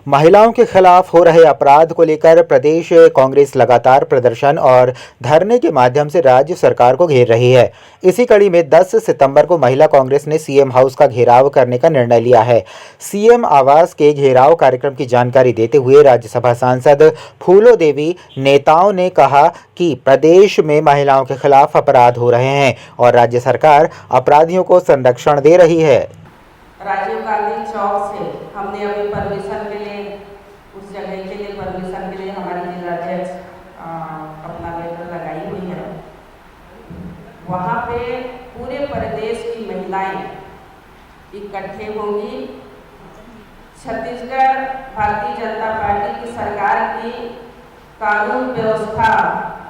महिलाओं के खिलाफ हो रहे अपराध को लेकर प्रदेश कांग्रेस लगातार प्रदर्शन और धरने के माध्यम से राज्य सरकार को घेर रही है। इसी कड़ी में 10 सितंबर को महिला कांग्रेस ने सीएम हाउस का घेराव करने का निर्णय लिया है। सीएम आवास के घेराव कार्यक्रम की जानकारी देते हुए राज्यसभा सांसद फूलो देवी नेताओं ने कहा कि प्रदेश में महिलाओं के खिलाफ अपराध हो रहे हैं और राज्य सरकार अपराधियों को संरक्षण दे रही है। राजीव गांधी चौक से हमने अभी परमिशन के लिए उस जगह के लिए परमिशन के लिए हमारी जिलाध्यक्ष अपना लेटर लगाई हुई है। वहाँ पे पूरे प्रदेश की महिलाएं इकट्ठे होंगी। छत्तीसगढ़ भारतीय जनता पार्टी की सरकार की कानून व्यवस्था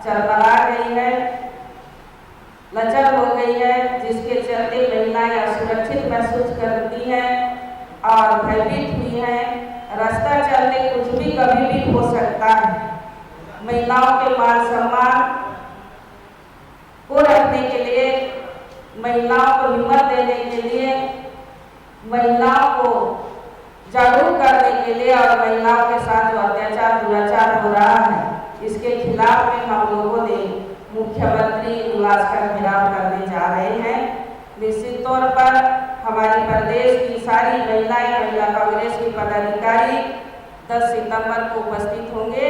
चरमरा गई है, लचर हो गई है, जिसके चलते महिलाएं असुरक्षित महसूस करती हैं और भयभीत हुई हैं। रास्ता चलते कुछ भी कभी भी हो सकता है। महिलाओं के मान सम्मान को रखने के लिए, महिलाओं को हिम्मत देने के लिए, महिलाओं को जागरूक करने के लिए और महिलाओं के साथ जो अत्याचार दुराचार हो रहा है, इसके खिलाफ में हम लोगों ने मुख्यमंत्री निवास का घेराव करने जा रहे हैं। निश्चित तौर पर हमारी प्रदेश की सारी महिलाएं, महिला कांग्रेस की पदाधिकारी 10 सितंबर को उपस्थित होंगे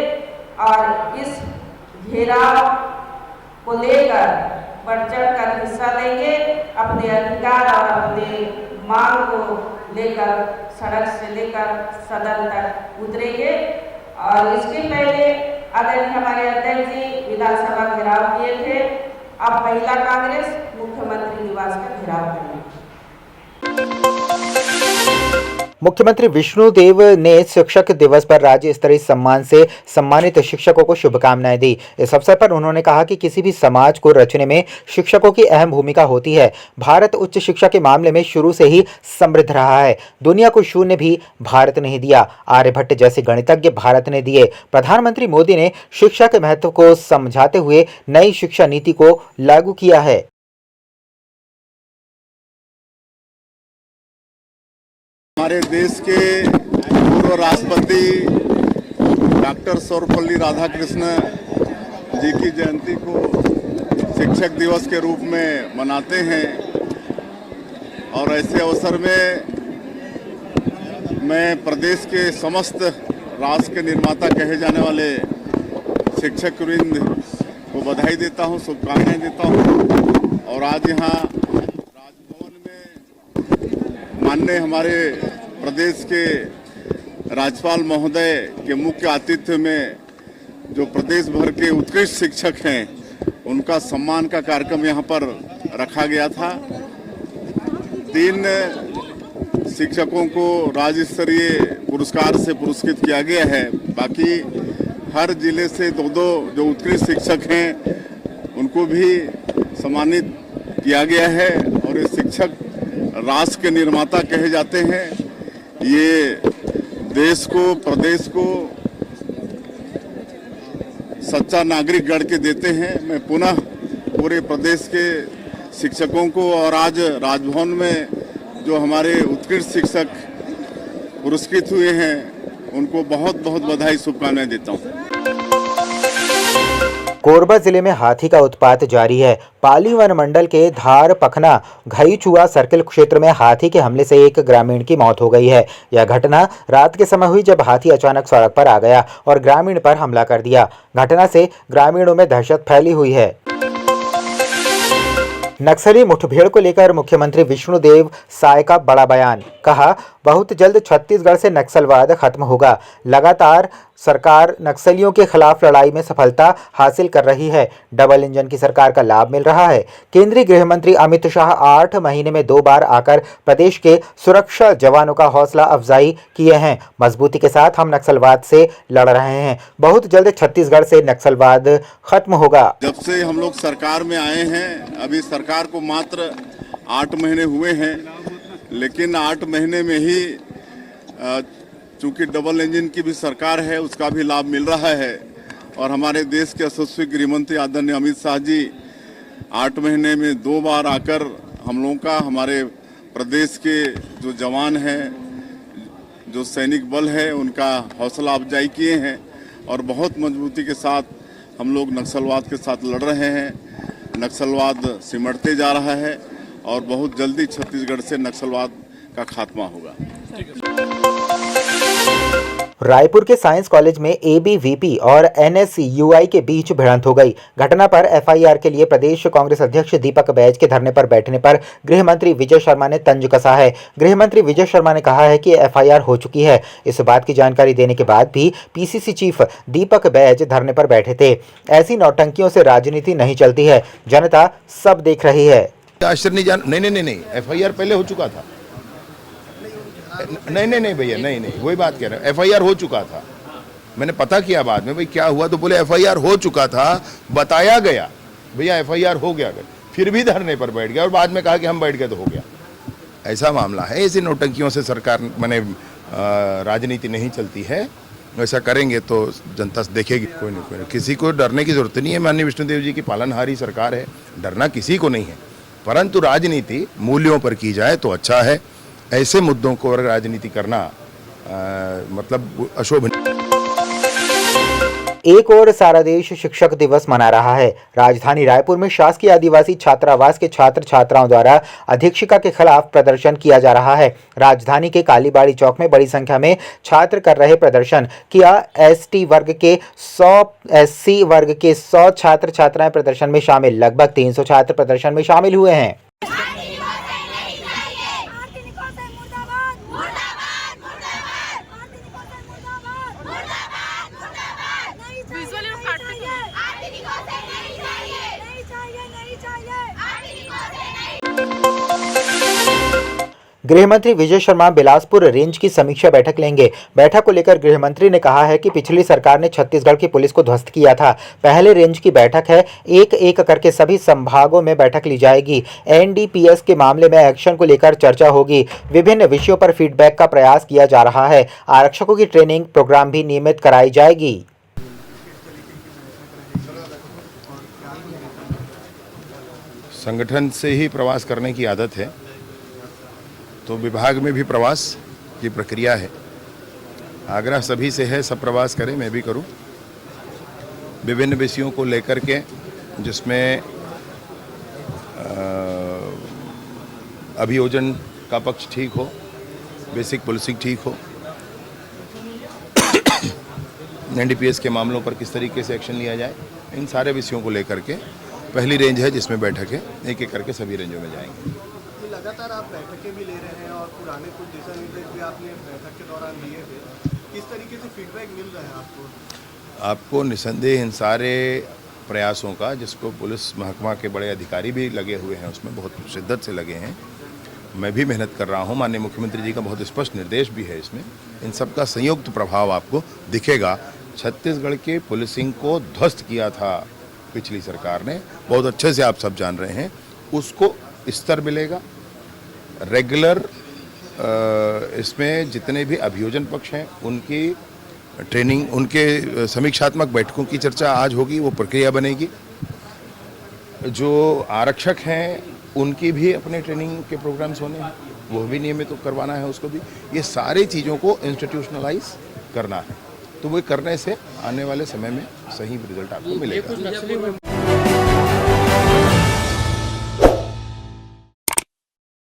और इस घेराव को लेकर बढ़ चढ़ कर हिस्सा लेंगे। अपने अधिकार और अपने मांग को लेकर सड़क से लेकर सदन तक उतरेंगे। और इसके पहले आदरणीय हमारे अध्यक्ष जी विधानसभा घेराव किए थे। अब महिला कांग्रेस मुख्यमंत्री निवास का घेराव करेंगे। मुख्यमंत्री विष्णुदेव ने शिक्षक दिवस पर राज्य स्तरीय सम्मान से सम्मानित शिक्षकों को शुभकामनाएं दी। इस अवसर पर उन्होंने कहा कि किसी भी समाज को रचने में शिक्षकों की अहम भूमिका होती है। भारत उच्च शिक्षा के मामले में शुरू से ही समृद्ध रहा है। दुनिया को शून्य भी भारत नहीं दिया, आर्यभट्ट जैसे गणितज्ञ भारत ने दिए। प्रधानमंत्री मोदी ने शिक्षा के महत्व को समझाते हुए नई शिक्षा नीति को लागू किया है। हमारे देश के पूर्व राष्ट्रपति डॉक्टर सर्वपल्ली राधाकृष्ण जी की जयंती को शिक्षक दिवस के रूप में मनाते हैं और ऐसे अवसर में मैं प्रदेश के समस्त राष्ट्र के निर्माता कहे जाने वाले शिक्षक वृंद को बधाई देता हूं, शुभकामनाएं देता हूं। और आज यहाँ राजभवन में माननीय हमारे प्रदेश के राज्यपाल महोदय के मुख्य आतिथ्य में जो प्रदेश भर के उत्कृष्ट शिक्षक हैं उनका सम्मान का कार्यक्रम यहाँ पर रखा गया था। 3 शिक्षकों को राज्य स्तरीय पुरस्कार से पुरस्कृत किया गया है। बाकी हर जिले से 2-2 जो उत्कृष्ट शिक्षक हैं उनको भी सम्मानित किया गया है। और ये शिक्षक राष्ट्र के निर्माता कहे जाते हैं। ये देश को, प्रदेश को सच्चा नागरिक गढ़ के देते हैं। मैं पुनः पूरे प्रदेश के शिक्षकों को और आज राजभवन में जो हमारे उत्कृष्ट शिक्षक पुरस्कृत हुए हैं उनको बहुत बहुत बधाई, शुभकामनाएं देता हूं। कोरबा जिले में हाथी का उत्पात जारी है। पाली वन मंडल के धार पखना घईचुआ सर्किल क्षेत्र में हाथी के हमले से एक ग्रामीण की मौत हो गई है। यह घटना रात के समय हुई जब हाथी अचानक सड़क पर आ गया और ग्रामीण पर हमला कर दिया। घटना से ग्रामीणों में दहशत फैली हुई है। नक्सली मुठभेड़ को लेकर मुख्यमंत्री विष्णुदेव साय का बड़ा बयान। कहा, बहुत जल्द छत्तीसगढ़ से नक्सलवाद खत्म होगा। लगातार सरकार नक्सलियों के खिलाफ लड़ाई में सफलता हासिल कर रही है। डबल इंजन की सरकार का लाभ मिल रहा है। केंद्रीय गृह मंत्री अमित शाह 8 महीने में 2 बार आकर प्रदेश के सुरक्षा जवानों का हौसला अफजाई किए हैं। मजबूती के साथ हम नक्सलवाद से लड़ रहे हैं। बहुत जल्द छत्तीसगढ़ से नक्सलवाद खत्म होगा। जब से हम लोग सरकार में आए हैं, अभी सरकार को मात्र 8 महीने हुए हैं, लेकिन 8 महीने में ही चूंकि डबल इंजन की भी सरकार है उसका भी लाभ मिल रहा है। और हमारे देश के यशस्वी गृह मंत्री आदरणीय अमित शाह जी 8 महीने में 2 बार आकर हम लोगों का, हमारे प्रदेश के जो जवान हैं, जो सैनिक बल है उनका हौसला अफजाई किए हैं और बहुत मजबूती के साथ हम लोग नक्सलवाद के साथ लड़ रहे हैं। नक्सलवाद सिमटते जा रहा है और बहुत जल्दी छत्तीसगढ़ से नक्सलवाद का खात्मा होगा। रायपुर के साइंस कॉलेज में एबीवीपी और एनएसयूआई के बीच भिड़ंत हो गई। घटना पर एफआईआर के लिए प्रदेश कांग्रेस अध्यक्ष दीपक बैज के धरने पर बैठने पर गृह मंत्री विजय शर्मा ने तंज कसा है। गृह मंत्री विजय शर्मा ने कहा है कि एफआईआर हो चुकी है। इस बात की जानकारी देने के बाद भी पीसीसी चीफ दीपक बैज धरने पर बैठे थे। ऐसी नौटंकियों से राजनीति नहीं चलती है, जनता सब देख रही है। नहीं, एफआईआर पहले हो चुका था। नहीं भैया, नहीं वही बात कह रहे हैं। एफआईआर हो चुका था, मैंने पता किया बाद में भाई क्या हुआ, तो बोले एफआईआर हो चुका था, बताया गया भैया एफआईआर हो गया, फिर भी धरने पर बैठ गया और बाद में कहा कि हम बैठ गए तो हो गया। ऐसा मामला है। ऐसी नौटंकियों से सरकार राजनीति नहीं चलती है। वैसा करेंगे तो जनता देखेगी। कोई नहीं, किसी को डरने की जरूरत नहीं है। माननीय विष्णुदेव जी की पालनहारी सरकार है, डरना किसी को नहीं है। परंतु राजनीति मूल्यों पर की जाए तो अच्छा है। ऐसे मुद्दों को राजनीति करना मतलब अशोभनीय। एक और सारा देश शिक्षक दिवस मना रहा है। राजधानी रायपुर में शासकीय आदिवासी छात्रावास के छात्र छात्राओं द्वारा अधीक्षिका के खिलाफ प्रदर्शन किया जा रहा है। राजधानी के कालीबाड़ी चौक में बड़ी संख्या में छात्र कर रहे प्रदर्शन किया। एसटी वर्ग के 100, एससी वर्ग के 100 छात्र छात्राएं प्रदर्शन में शामिल। लगभग 300 छात्र प्रदर्शन में शामिल हुए हैं। गृह मंत्री विजय शर्मा बिलासपुर रेंज की समीक्षा बैठक लेंगे। बैठक को लेकर गृह मंत्री ने कहा है कि पिछली सरकार ने छत्तीसगढ़ की पुलिस को ध्वस्त किया था। पहले रेंज की बैठक है, एक एक करके सभी संभागों में बैठक ली जाएगी। एनडीपीएस के मामले में एक्शन को लेकर चर्चा होगी। विभिन्न विषयों पर फीडबैक का प्रयास किया जा रहा है। आरक्षकों की ट्रेनिंग प्रोग्राम भी नियमित कराई जाएगी। संगठन से ही प्रवास करने की आदत है, तो विभाग में भी प्रवास की प्रक्रिया है। आग्रह सभी से है, सब प्रवास करें, मैं भी करूं। विभिन्न विषयों को लेकर के, जिसमें अभियोजन का पक्ष ठीक हो, बेसिक पुलिसिंग ठीक हो, एनडीपीएस के मामलों पर किस तरीके से एक्शन लिया जाए, इन सारे विषयों को लेकर के पहली रेंज है जिसमें बैठक है। एक एक करके सभी रेंजों में जाएंगे। लगातार आप बैठकें भी ले रहे हैं और पुराने कुछ दिशा निर्देश भी आपने बैठक के दौरान दिए थे, किस तरीके से फीडबैक मिल रहा है आपको? आपको निसंदेह इन सारे प्रयासों का, जिसको पुलिस महकमा के बड़े अधिकारी भी लगे हुए हैं, उसमें बहुत शिद्दत से लगे हैं, मैं भी मेहनत कर रहा हूं। माननीय मुख्यमंत्री जी का बहुत स्पष्ट निर्देश भी है इसमें। इन सब का संयुक्त प्रभाव आपको दिखेगा। छत्तीसगढ़ के पुलिसिंग को ध्वस्त किया था पिछली सरकार ने, बहुत अच्छे से आप सब जान रहे हैं। उसको स्तर मिलेगा। रेगुलर इसमें जितने भी अभियोजन पक्ष हैं उनकी ट्रेनिंग, उनके समीक्षात्मक बैठकों की चर्चा आज होगी, वो प्रक्रिया बनेगी। जो आरक्षक हैं उनकी भी अपने ट्रेनिंग के प्रोग्राम्स होने हैं, वो भी नियमित तो करवाना है उसको भी। ये सारी चीज़ों को इंस्टीट्यूशनलाइज करना है, तो वो करने से आने वाले समय में सही रिजल्ट आपको मिलेगा।